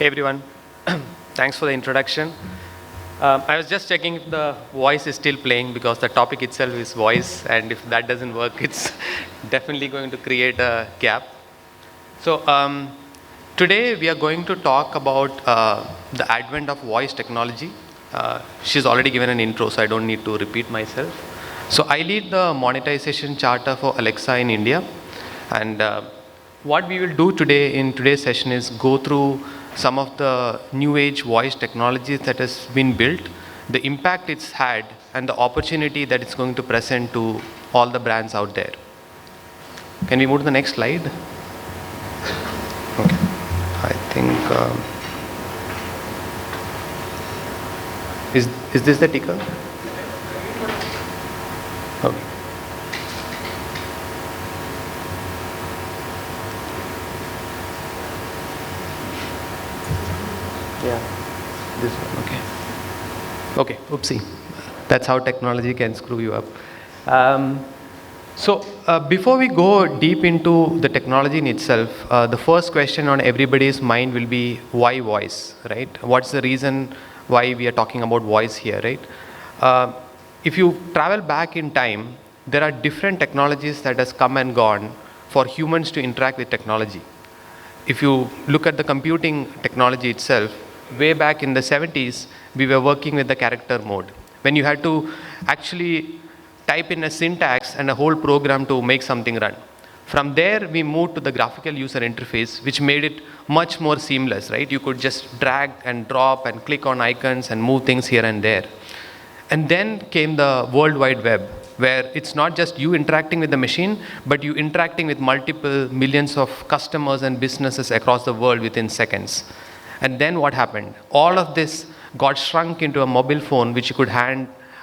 Hey everyone, thanks for the introduction. I was just checking if the voice is still playing because the topic itself is voice, and if that doesn't work, it's definitely going to create a gap. So, today we are going to talk about the advent of voice technology. She's already given an intro, so I don't need to repeat myself. So, I lead the monetization charter for Alexa in India, and what we will do today in today's session is go through some of the new age voice technologies that has been built, the impact it's had, and the opportunity that it's going to present to all the brands out there. Can we move to the next slide? Okay. I think is this the ticker? Okay. Yeah, this one, okay. Okay, oopsie. That's how technology can screw you up. Before we go deep into the technology in itself, the first question on everybody's mind will be why voice, right? What's the reason why we are talking about voice here, right? If you travel back in time, there are different technologies that has come and gone for humans to interact with technology. If you look at the computing technology itself, way back in the 70s, we were working with the character mode. When you had to actually type in a syntax and a whole program to make something run. From there, we moved to the graphical user interface, which made it much more seamless, right? You could just drag and drop and click on icons and move things here and there. And then came the World Wide Web, where it's not just you interacting with the machine, but you interacting with multiple millions of customers and businesses across the world within seconds. And then what happened? All of this got shrunk into a mobile phone, which you could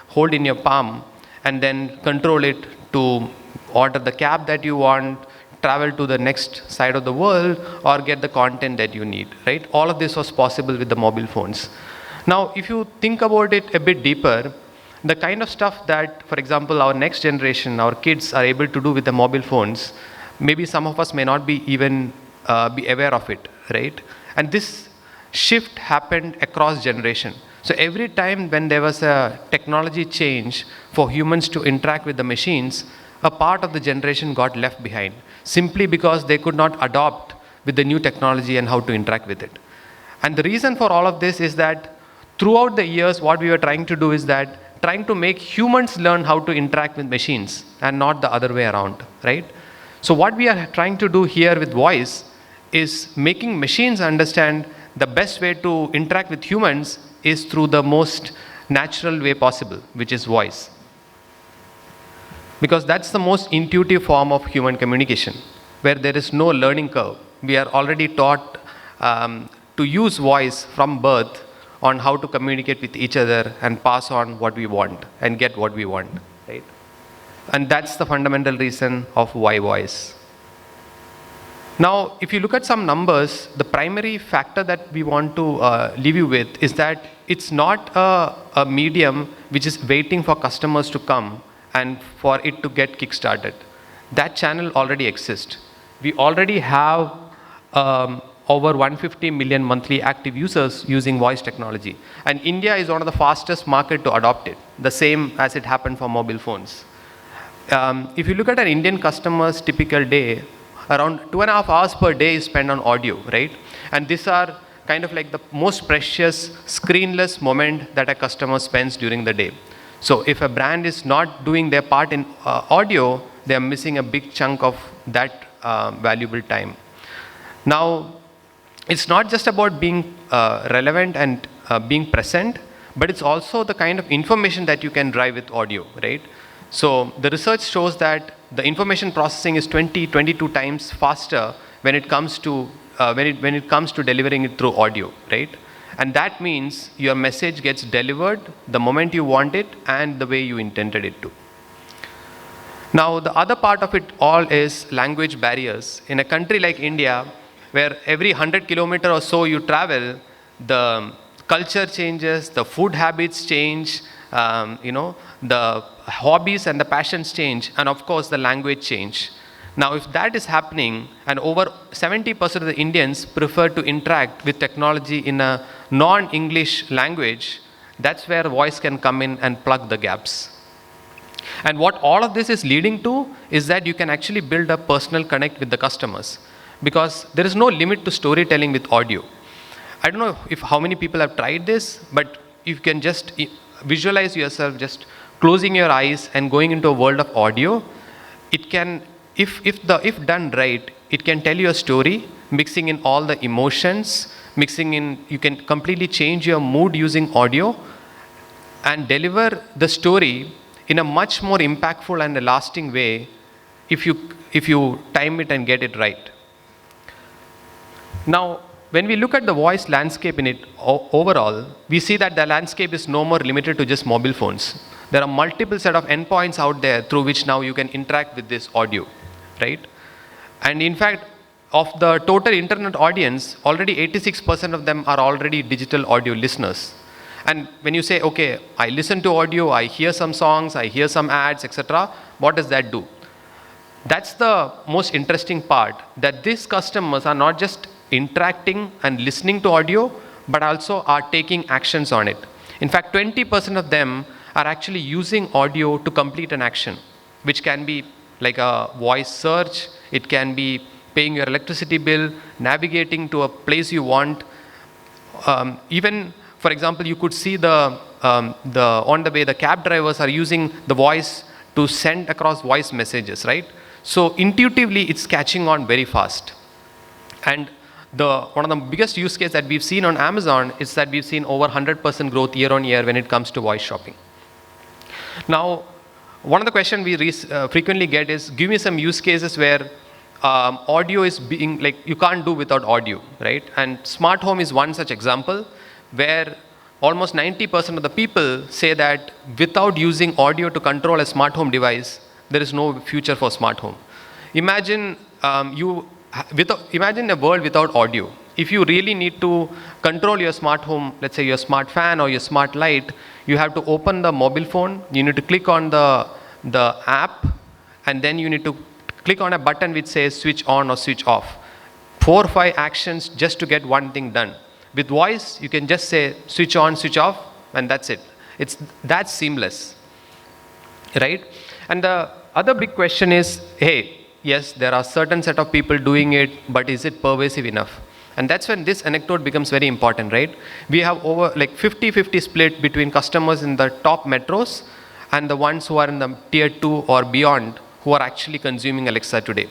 hold in your palm, and then control it to order the cab that you want, travel to the next side of the world, or get the content that you need, right? All of this was possible with the mobile phones. Now, if you think about it a bit deeper, the kind of stuff that, for example, our next generation, our kids are able to do with the mobile phones, maybe some of us may not be even be aware of it, right? And this shift happened across generation. So every time when there was a technology change for humans to interact with the machines, a part of the generation got left behind, simply because they could not adopt with the new technology and how to interact with it. And the reason for all of this is that throughout the years, what we were trying to do is that trying to make humans learn how to interact with machines and not the other way around, right? So what we are trying to do here with voice is making machines understand the best way to interact with humans is through the most natural way possible, which is voice. Because that's the most intuitive form of human communication, where there is no learning curve. We are already taught to use voice from birth on how to communicate with each other and pass on what we want and get what we want, right? And that's the fundamental reason of why voice. Now, if you look at some numbers, the primary factor that we want to leave you with is that it's not a medium which is waiting for customers to come and for it to get kickstarted. That channel already exists. We already have over 150 million monthly active users using voice technology. And India is one of the fastest market to adopt it, the same as it happened for mobile phones. If you look at an Indian customer's typical day, around 2.5 hours per day is spent on audio, right? And these are kind of like the most precious screenless moment that a customer spends during the day. So if a brand is not doing their part in audio, they are missing a big chunk of that valuable time. Now, it's not just about being relevant and being present, but it's also the kind of information that you can drive with audio, right? So the research shows that the information processing is 22 times faster when it comes to when it comes to delivering it through audio, right? And that means your message gets delivered the moment you want it and the way you intended it to. Now, the other part of it all is language barriers. In a country like India, where every 100 kilometers or so you travel, the culture changes, the food habits change, the hobbies and the passions change, and of course the language change. Now, if that is happening, and over 70% of the Indians prefer to interact with technology in a non-English language, that's where voice can come in and plug the gaps. And what all of this is leading to is that you can actually build a personal connect with the customers, because there is no limit to storytelling with audio. I don't know if how many people have tried this, but you can just visualize yourself just closing your eyes and going into a world of audio. It can, if done right, it can tell you a story, mixing in all the emotions, mixing in, you can completely change your mood using audio and deliver the story in a much more impactful and a lasting way if you time it and get it right. Now, when we look at the voice landscape in it overall, we see that the landscape is no more limited to just mobile phones. There are multiple set of endpoints out there through which now you can interact with this audio, right? And in fact, of the total internet audience, already 86% of them are already digital audio listeners. And when you say, okay, I listen to audio, I hear some songs, I hear some ads, etc., what does that do? That's the most interesting part, that these customers are not just interacting and listening to audio, but also are taking actions on it. In fact, 20% of them are actually using audio to complete an action, which can be like a voice search, it can be paying your electricity bill, navigating to a place you want. Even, for example, you could see on the way the cab drivers are using the voice to send across voice messages, right? So intuitively, it's catching on very fast. And one of the biggest use case that we've seen on Amazon is that we've seen over 100% growth year on year when it comes to voice shopping. Now, one of the questions we frequently get is, give me some use cases where audio is being, like, you can't do without audio, right? And smart home is one such example where almost 90% of the people say that without using audio to control a smart home device, there is no future for smart home. Imagine imagine a world without audio. If you really need to control your smart home, let's say your smart fan or your smart light, you have to open the mobile phone, you need to click on the app, and then you need to click on a button which says switch on or switch off. 4 or 5 actions just to get one thing done. With voice, you can just say switch on, switch off, and that's it. It's that seamless, right? And the other big question is, hey, yes, there are certain set of people doing it, but is it pervasive enough? And that's when this anecdote becomes very important, right? We have over like 50-50 split between customers in the top metros and the ones who are in the tier 2 or beyond who are actually consuming Alexa today.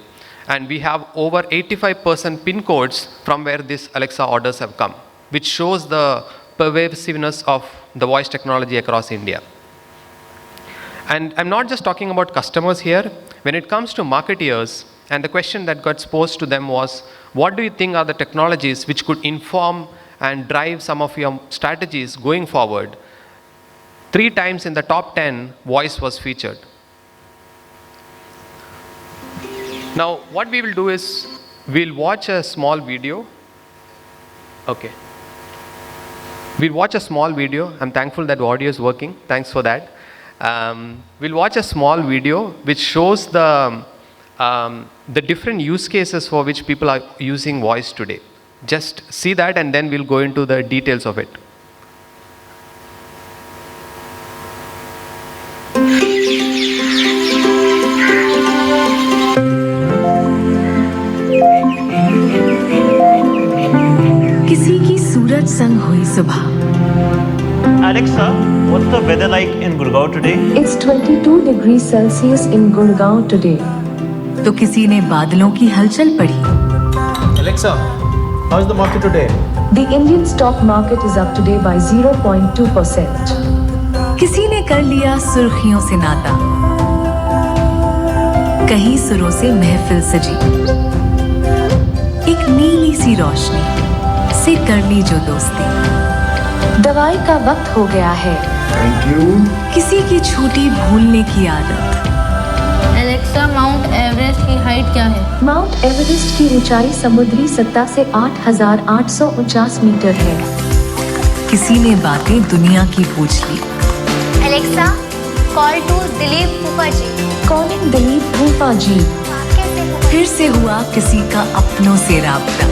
And we have over 85% pin codes from where these Alexa orders have come, which shows the pervasiveness of the voice technology across India. And I'm not just talking about customers here. When it comes to marketeers, and the question that got posed to them was, what do you think are the technologies which could inform and drive some of your strategies going forward? 3 times in the top 10, voice was featured. Now, what we will do is, we'll watch a small video. Okay. We'll watch a small video. I'm thankful that the audio is working. Thanks for that. We'll watch a small video which shows the different use cases for which people are using voice today. Just see that, and then we'll go into the details of it. किसी की सूरज संग हुई सुबह. Alexa, what's the weather like in Gurgaon today? It's 22 degrees Celsius in Gurgaon today. तो किसी ने बादलों की हलचल पढ़ी. Alexa, how's the market today? The Indian stock market is up today by 0.2%. किसी ने कर लिया सुर्खियों से नाता. कहीं सुरों से महफिल सजी. एक नीली सी रोशनी से कर ली जो दोस्ती. दवाई का वक्त हो गया है. Thank you. किसी की छूटी भूलने की आदत. एलेक्सा, माउंट एवरेस्ट की हाइट क्या है? माउंट एवरेस्ट की ऊंचाई समुद्री सतह से 8,849 मीटर है. किसी ने बातें दुनिया की पूछ ली. एलेक्सा, कॉल टू दिलीप फूफा जी. कॉलिंग दिलीप फूफा जी. कैसे हो? फिर से हुआ किसी का अपनों से राब्ता,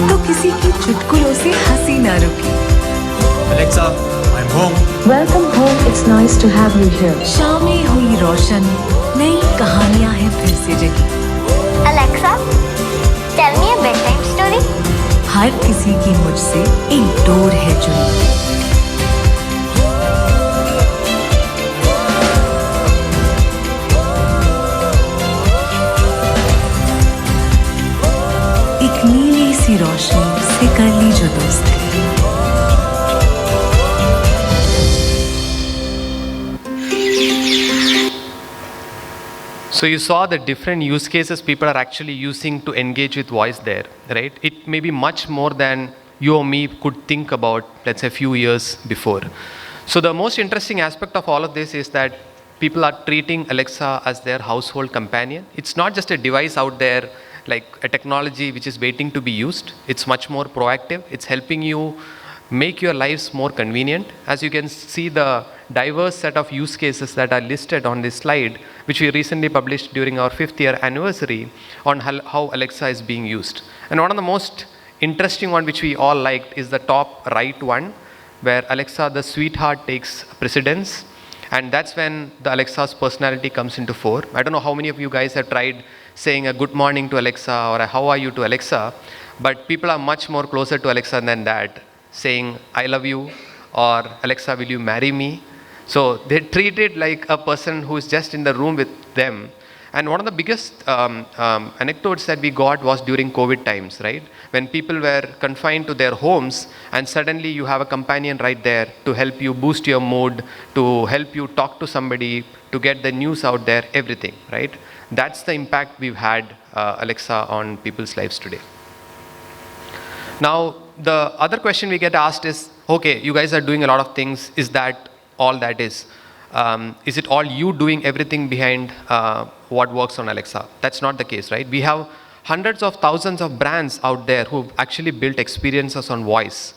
तो किसी की चुटकुलों से हंसी न रुकी। Alexa, I'm home. Welcome home, it's nice to have you here. शामें हुई रोशन, नई कहानियां हैं फिर से जगी। Alexa, tell me a bedtime story. हर किसी की मुझसे एक डोर है जुड़ी। एक नीली सी रोशनी से कर ली जो दोस्ती। So you saw the different use cases people are actually using to engage with voice there, right? It may be much more than you or me could think about, let's say, a few years before. So the most interesting aspect of all of this is that people are treating Alexa as their household companion. It's not just a device out there, like a technology which is waiting to be used. It's much more proactive. It's helping you make your lives more convenient. As you can see, the diverse set of use cases that are listed on this slide, which we recently published during our 5th year anniversary on how Alexa is being used. And one of the most interesting one which we all liked is the top right one, where Alexa, the sweetheart, takes precedence. And that's when the Alexa's personality comes into fore. I don't know how many of you guys have tried saying a good morning to Alexa or a how are you to Alexa, but people are much more closer to Alexa than that, saying I love you or Alexa, will you marry me? So they treat it like a person who is just in the room with them. And one of the biggest anecdotes that we got was during COVID times, right? When people were confined to their homes and suddenly you have a companion right there to help you boost your mood, to help you talk to somebody, to get the news out there, everything, right? That's the impact we've had, Alexa, on people's lives today. Now, the other question we get asked is, okay, you guys are doing a lot of things. Is that all that is? Is it all you doing everything behind what works on Alexa? That's not the case, right? We have hundreds of thousands of brands out there who've actually built experiences on voice.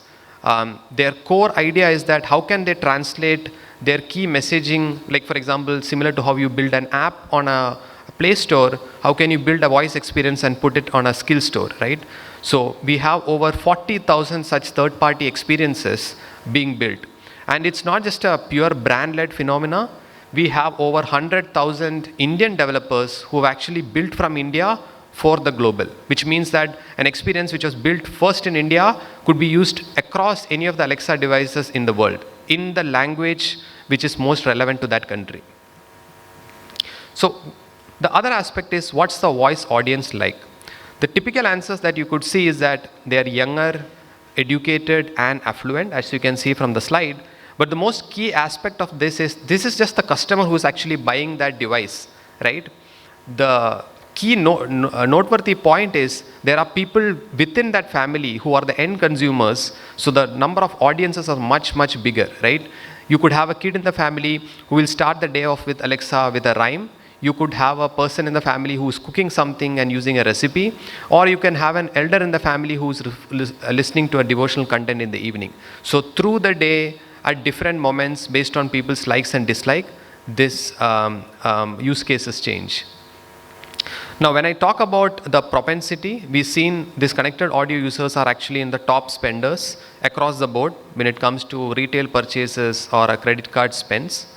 Their core idea is that how can they translate their key messaging, like for example, similar to how you build an app on a Play Store, how can you build a voice experience and put it on a skill store, right? So we have over 40,000 such third-party experiences being built. And it's not just a pure brand-led phenomena. We have over 100,000 Indian developers who have actually built from India for the global, which means that an experience which was built first in India could be used across any of the Alexa devices in the world, in the language which is most relevant to that country. So the other aspect is, what's the voice audience like? The typical answers that you could see is that they are younger, educated, and affluent, as you can see from the slide. But the most key aspect of this is just the customer who is actually buying that device, right? The key noteworthy point is there are people within that family who are the end consumers, so the number of audiences are much, much bigger, right? You could have a kid in the family who will start the day off with Alexa with a rhyme. You could have a person in the family who's cooking something and using a recipe, or you can have an elder in the family who's listening to a devotional content in the evening. So through the day, at different moments, based on people's likes and dislike, this use cases change. Now, when I talk about the propensity, we've seen these connected audio users are actually in the top spenders across the board when it comes to retail purchases or a credit card spends.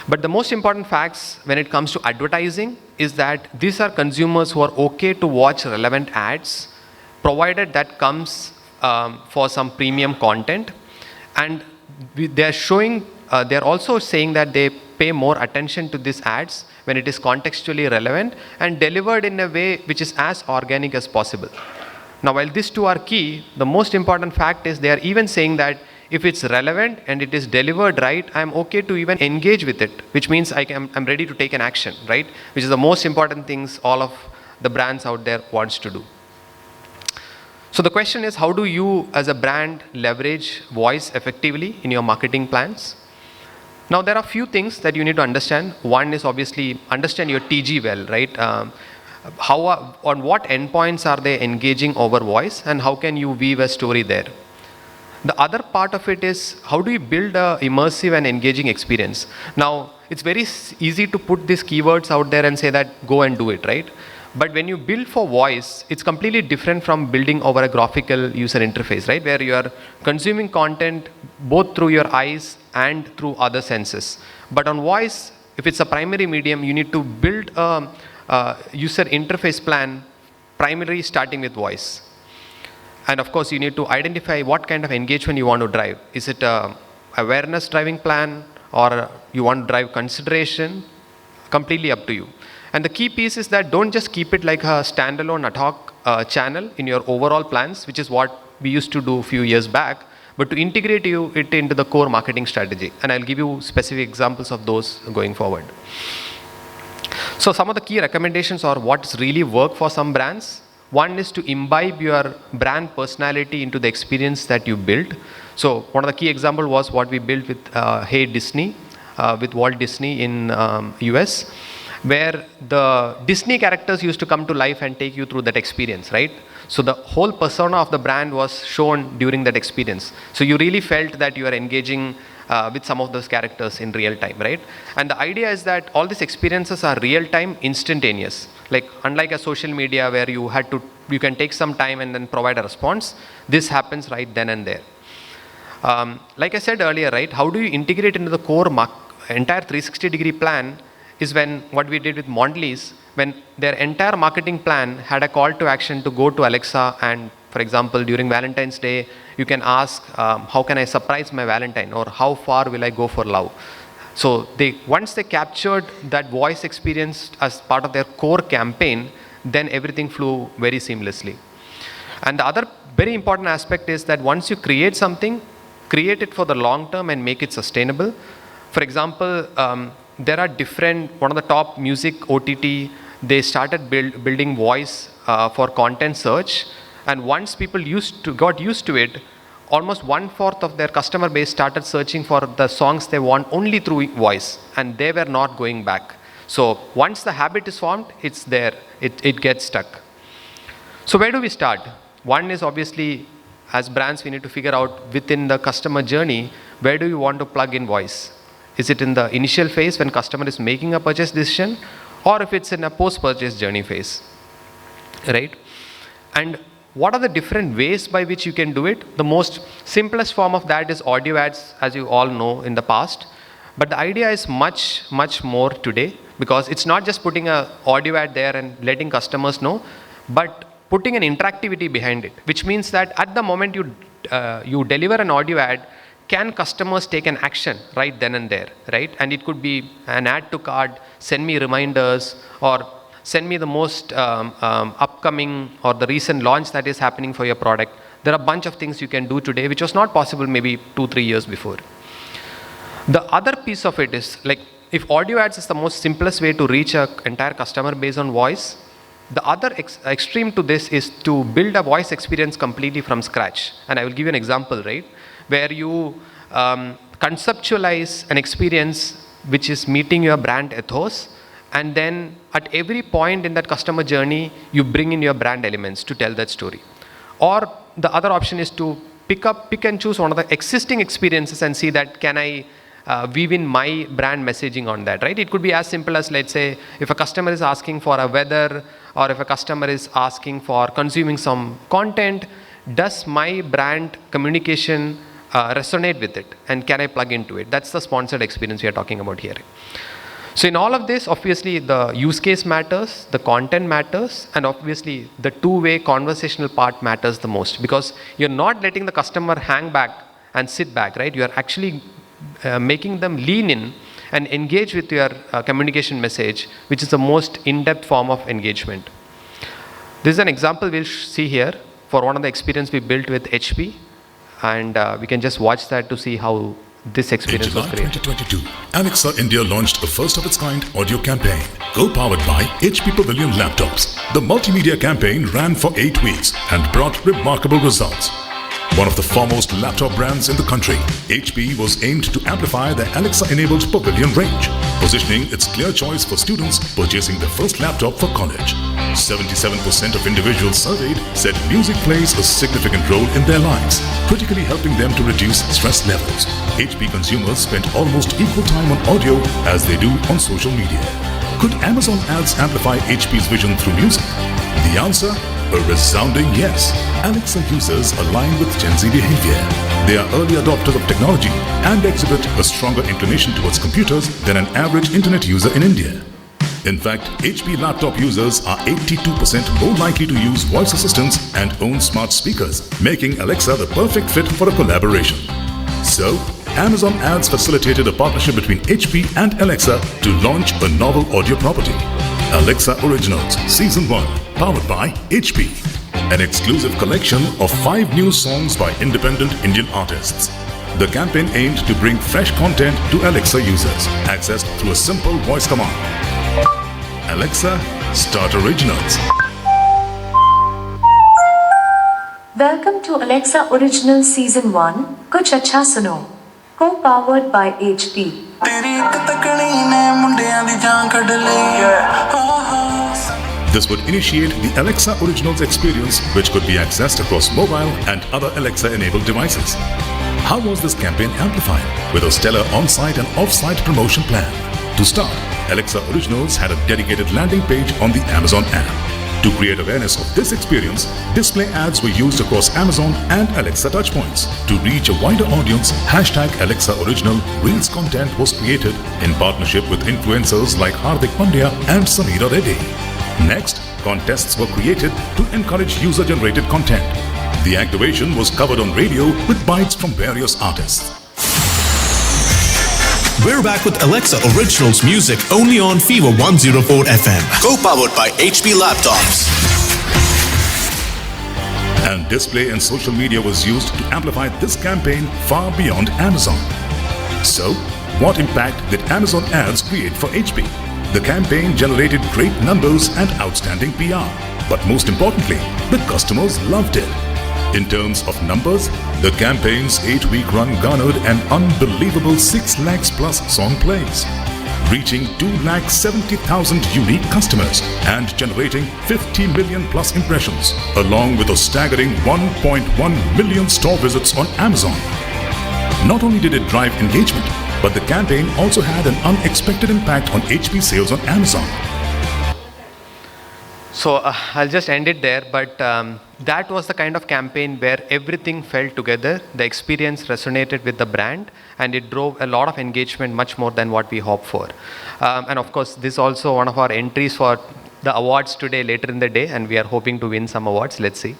But the most important facts when it comes to advertising is that these are consumers who are okay to watch relevant ads, provided that comes for some premium content. And they're also saying that they pay more attention to these ads when it is contextually relevant and delivered in a way which is as organic as possible. Now, while these two are key, the most important fact is they are even saying that if it's relevant and it is delivered right, I'm okay to even engage with it, which means I'm ready to take an action, right? Which is the most important things all of the brands out there wants to do. So the question is, how do you as a brand leverage voice effectively in your marketing plans? Now, there are a few things that you need to understand. One is obviously understand your TG well, right? On what endpoints are they engaging over voice, and how can you weave a story there? The other part of it is, how do you build a immersive and engaging experience? Now, it's very easy to put these keywords out there and say that go and do it, right? But when you build for voice, it's completely different from building over a graphical user interface, right? Where you are consuming content both through your eyes and through other senses. But on voice, if it's a primary medium, you need to build a user interface plan primarily starting with voice. And of course, you need to identify what kind of engagement you want to drive. Is it a awareness driving plan, or you want to drive consideration? Completely up to you. And the key piece is that don't just keep it like a standalone ad hoc channel in your overall plans, which is what we used to do a few years back, but to integrate it into the core marketing strategy. And I'll give you specific examples of those going forward. So some of the key recommendations are what's really work for some brands. One is to imbibe your brand personality into the experience that you build. So one of the key examples was what we built with Hey Disney, with Walt Disney in US, where the Disney characters used to come to life and take you through that experience, right? So the whole persona of the brand was shown during that experience. So you really felt that you are engaging with some of those characters in real time, right? And the idea is that all these experiences are real time, instantaneous. Like unlike a social media where you can take some time and then provide a response, this happens right then and there. Like I said earlier, right, how do you integrate into the core entire 360-degree plan is when what we did with Mondelez, when their entire marketing plan had a call to action to go to Alexa and, for example, during Valentine's Day, you can ask, how can I surprise my Valentine, or how far will I go for love? So once they captured that voice experience as part of their core campaign, then everything flew very seamlessly. And the other very important aspect is that once you create something, create it for the long term and make it sustainable. For example, there are one of the top music OTT, they started building voice for content search. And once people got used to it, almost 1/4 of their customer base started searching for the songs they want only through voice, and they were not going back. So once the habit is formed, it's there, it gets stuck. So where do we start? One is obviously, as brands, we need to figure out within the customer journey, where do you want to plug in voice? Is it in the initial phase when customer is making a purchase decision, or if it's in a post-purchase journey phase, right? And what are the different ways by which you can do it? The most simplest form of that is audio ads, as you all know in the past. But the idea is much, much more today, because it's not just putting an audio ad there and letting customers know, but putting an interactivity behind it, which means that at the moment you deliver an audio ad, can customers take an action right then and there, right? And it could be an add to cart, send me reminders, or send me the most upcoming or the recent launch that is happening for your product. There are a bunch of things you can do today, which was not possible maybe 2-3 years before. The other piece of it is, like, if audio ads is the most simplest way to reach an entire customer base on voice, the other extreme to this is to build a voice experience completely from scratch. And I will give you an example, right? Where you conceptualize an experience which is meeting your brand ethos, and then at every point in that customer journey, you bring in your brand elements to tell that story. Or the other option is to pick and choose one of the existing experiences and see that can I weave in my brand messaging on that, right? It could be as simple as, let's say, if a customer is asking for a weather, or if a customer is asking for consuming some content, does my brand communication resonate with it, and can I plug into it? That's the sponsored experience we are talking about here. So in all of this, obviously the use case matters, the content matters, and obviously the two-way conversational part matters the most, because you're not letting the customer hang back and sit back, right? You are actually making them lean in and engage with your communication message, which is the most in-depth form of engagement. This is an example we'll see here for one of the experience we built with HP, and we can just watch that to see how this experience was created. In July 2022, Alexa India launched a first-of-its-kind audio campaign, co-powered by HP Pavilion laptops. The multimedia campaign ran for 8 weeks and brought remarkable results. one of the foremost laptop brands in the country, HP was aimed to amplify their Alexa-enabled Pavilion range, positioning its clear choice for students purchasing their first laptop for college. 77% of individuals surveyed said music plays a significant role in their lives, critically helping them to reduce stress levels. HP consumers spent almost equal time on audio as they do on social media. Could Amazon ads amplify HP's vision through music? The answer? A resounding yes. Alexa users align with Gen Z behavior. They are early adopters of technology and exhibit a stronger inclination towards computers than an average internet user in India. In fact, HP laptop users are 82% more likely to use voice assistants and own smart speakers, making Alexa the perfect fit for a collaboration. So, Amazon ads facilitated a partnership between HP and Alexa to launch a novel audio property, Alexa Originals Season 1, powered by HP. An exclusive collection of 5 new songs by independent Indian artists. The campaign aimed to bring fresh content to Alexa users, accessed through a simple voice command. Alexa, start Originals. Welcome to Alexa Original Season 1, Kuch Acha Suno. Co-powered by HP. This would initiate the Alexa Originals experience, which could be accessed across mobile and other Alexa-enabled devices. How was this campaign amplified? With a stellar on-site and off-site promotion plan. To start, Alexa Originals had a dedicated landing page on the Amazon app. To create awareness of this experience, display ads were used across Amazon and Alexa touchpoints. To reach a wider audience, #Alexa Original Reels content was created in partnership with influencers like Hardik Pandya and Sameera Reddy. Next, contests were created to encourage user-generated content. The activation was covered on radio with bites from various artists. We're back with Alexa Originals music only on Fever 104 FM. Co-powered by HP laptops. And display and social media was used to amplify this campaign far beyond Amazon. So, what impact did Amazon ads create for HP? The campaign generated great numbers and outstanding PR. But most importantly, the customers loved it. In terms of numbers, the campaign's 8-week run garnered an unbelievable 6 lakhs plus song plays, reaching 2,70,000 unique customers and generating 50 million plus impressions, along with a staggering 1.1 million store visits on Amazon. Not only did it drive engagement, but the campaign also had an unexpected impact on HP sales on Amazon. So I'll just end it there, but that was the kind of campaign where everything fell together. The experience resonated with the brand, and it drove a lot of engagement, much more than what we hoped for. And of course, this is also one of our entries for the awards today, later in the day, and we are hoping to win some awards. Let's see.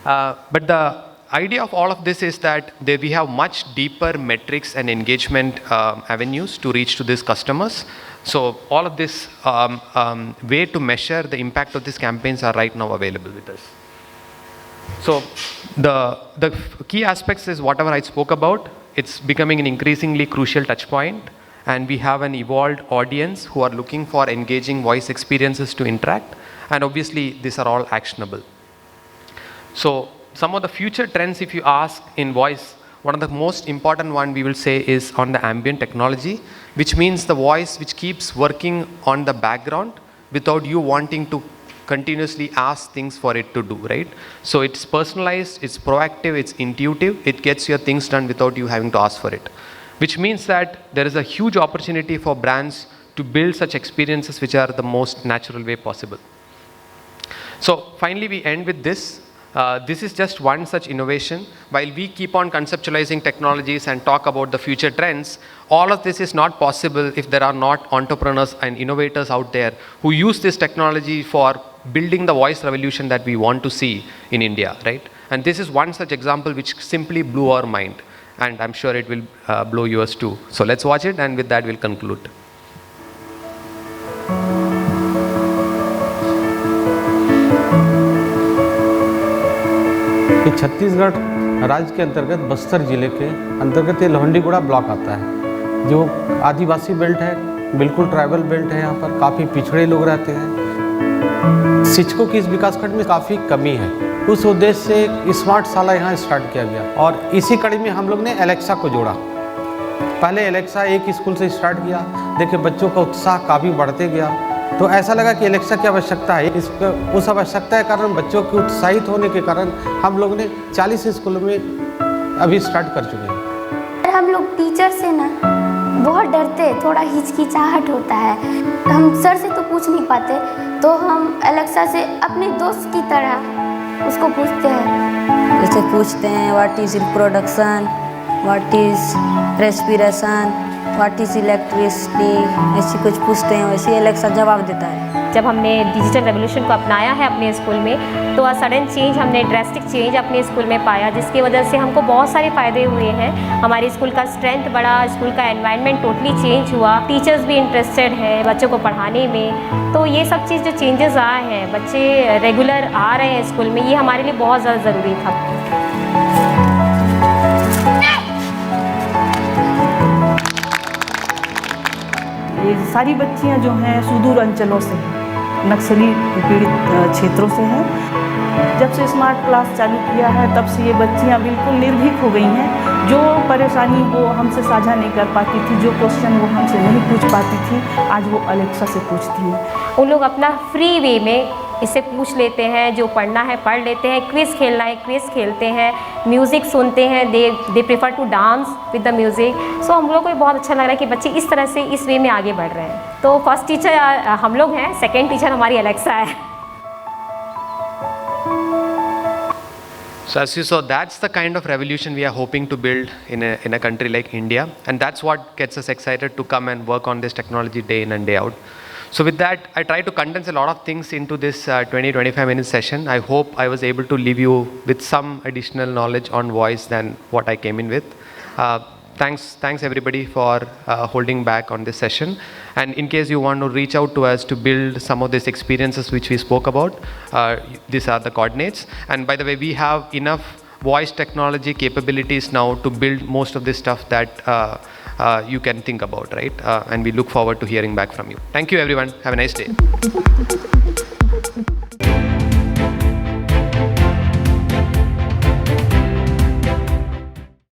But the idea of all of this is that we have much deeper metrics and engagement avenues to reach to these customers. So all of this way to measure the impact of these campaigns are right now available with us. So the key aspects is whatever I spoke about. It's becoming an increasingly crucial touch point, and we have an evolved audience who are looking for engaging voice experiences to interact, and obviously these are all actionable. So some of the future trends, if you ask in voice, one of the most important one we will say is on the ambient technology, which means the voice which keeps working on the background without you wanting to continuously ask things for it to do, right? So it's personalized, it's proactive, it's intuitive, it gets your things done without you having to ask for it. Which means that there is a huge opportunity for brands to build such experiences which are the most natural way possible. So finally we end with this. This is just one such innovation. While we keep on conceptualizing technologies and talk about the future trends, all of this is not possible if there are not entrepreneurs and innovators out there who use this technology for building the voice revolution that we want to see in India, right? And this is one such example which simply blew our mind. And I'm sure it will blow yours too. So let's watch it, and with that we'll conclude. कि छत्तीसगढ़ राज्य के अंतर्गत बस्तर जिले के अंतर्गत ये Lohandiguda block आता है, जो आदिवासी बेल्ट है, बिल्कुल ट्राइबल बेल्ट है। यहाँ पर काफ़ी पिछड़े लोग रहते हैं। शिक्षकों की इस विकासखंड में काफ़ी कमी है। उस उद्देश्य से एक स्मार्ट शाला यहाँ स्टार्ट किया गया और इसी कड़ी में हम लोग ने एलेक्सा को जोड़ा। पहले एलेक्सा एक स्कूल से स्टार्ट किया, देखिए बच्चों का उत्साह काफ़ी बढ़ते गया, तो ऐसा लगा कि एलेक्सा की आवश्यकता है। उस आवश्यकता के कारण बच्चों के उत्साहित होने के कारण हम लोग ने 40 स्कूलों में अभी स्टार्ट कर चुके हैं। हम लोग टीचर से ना बहुत डरते हैं, थोड़ा हिचकिचाहट होता है, हम सर से तो पूछ नहीं पाते, तो हम एलेक्सा से अपने दोस्त की तरह उसको पूछते हैं। जैसे पूछते हैं what is reproduction, what is respiration, what is electricity, ऐसी कुछ पूछते हैं, वैसे एलेक्सा जवाब देता है। जब हमने डिजिटल रेवोल्यूशन को अपनाया है अपने स्कूल में, तो सडन चेंज, हमने ड्रास्टिक चेंज अपने स्कूल में पाया, जिसकी वजह से हमको बहुत सारे फ़ायदे हुए हैं। हमारे स्कूल का स्ट्रेंथ बढ़ा, स्कूल का एनवायरनमेंट टोटली चेंज हुआ, टीचर्स भी इंटरेस्टेड हैं बच्चों को पढ़ाने में। तो ये सब चीज़ जो चेंजेस आए हैं, बच्चे रेगुलर आ रहे हैं स्कूल में, ये हमारे लिए बहुत ज़्यादा ज़रूरी था। ये सारी बच्चियां जो हैं सुदूर अंचलों से हैं, नक्सली पीड़ित क्षेत्रों से हैं। जब से स्मार्ट क्लास चालू किया है तब से ये बच्चियां बिल्कुल निर्भीक हो गई हैं। जो परेशानी वो हमसे साझा नहीं कर पाती थी, जो क्वेश्चन वो हमसे नहीं पूछ पाती थी, आज वो एलेक्सा से पूछती हैं। उन लोग अपना फ्री वे में इससे पूछ लेते हैं, जो पढ़ना है पढ़ लेते हैं, क्विज़ खेलना है क्विज़ खेलते हैं, म्यूज़िक सुनते हैं, they prefer to dance with the music. So हम लोग को बहुत अच्छा लग रहा है कि बच्चे इस तरह से इस वे में आगे बढ़ रहे हैं। तो फर्स्ट टीचर हम लोग हैं, सेकेंड टीचर हमारी एलेक्सा है। So as you saw, that's the kind of revolution we are hoping to build in a country like India, and that's what gets us excited to come and work on this technology day in and day out. So with that, I try to condense a lot of things into this 20-25 minute session. I hope I was able to leave you with some additional knowledge on voice than what I came in with. Thanks everybody for holding back on this session. And in case you want to reach out to us to build some of these experiences which we spoke about, these are the coordinates. And by the way, we have enough voice technology capabilities now to build most of this stuff that you can think about, right? And we look forward to hearing back from you. Thank you everyone. Have a nice day.